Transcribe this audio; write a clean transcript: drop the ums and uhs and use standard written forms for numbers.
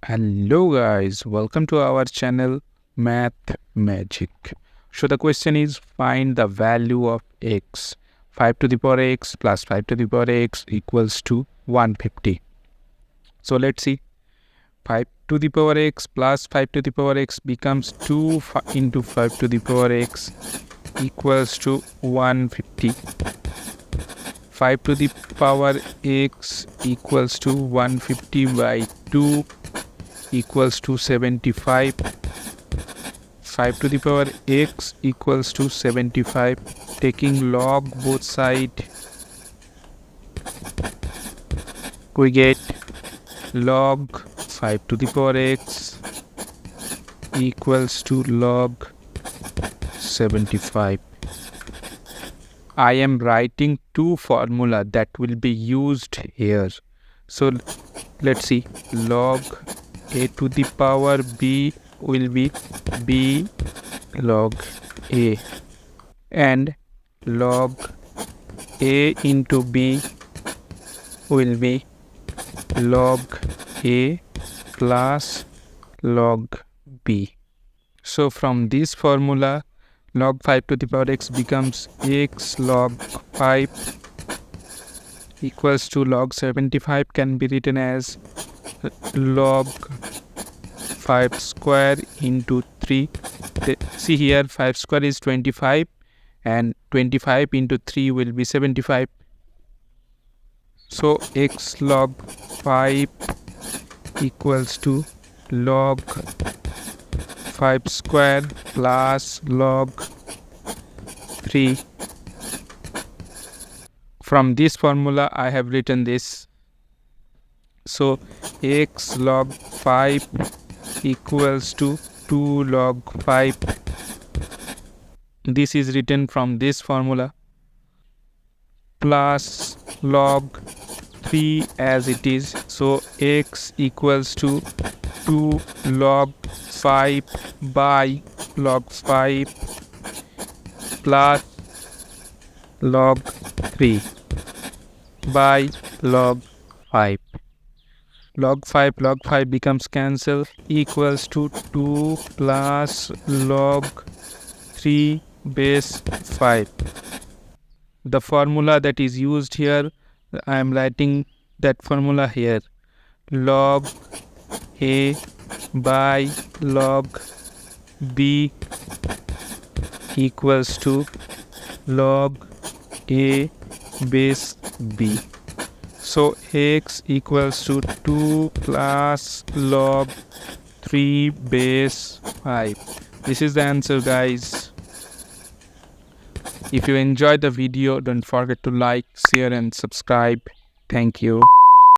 Hello guys, welcome to our channel Math Magic. So the question is, find the value of x. 5 to the power x plus 5 to the power x equals to 150. So let's see. 5 to the power x plus 5 to the power x becomes 2 into 5 to the power x equals to 150. 5 to the power x equals to 150 by 2 equals to 75. 5 to the power x equals to 75. Taking log both sides, we get log 5 to the power x equals to log 75. I am writing two formula that will be used here. So let's see. Log a to the power b will be b log a, and log a into b will be log a plus log b. So from this formula, log 5 to the power x becomes x log 5 equals to log 75 can be written as log 5 square into 3. See here, 5 square is 25 and 25 into 3 will be 75. So x log 5 equals to log 5 square plus log 3. From this formula I have written this. So x log 5 equals to 2 log 5. This is written from this formula, plus log 3 as it is. So x equals to 2 log 5 by log 5 plus log 3 by log 5. Log 5 becomes cancelled, equals to 2 plus log 3 base 5. The formula that is used here, I am writing that formula here. Log a by log b equals to log a base b. So x equals to 2 plus log 3 base 5. This is the answer, guys. If you enjoyed the video, don't forget to like, share and subscribe. Thank you.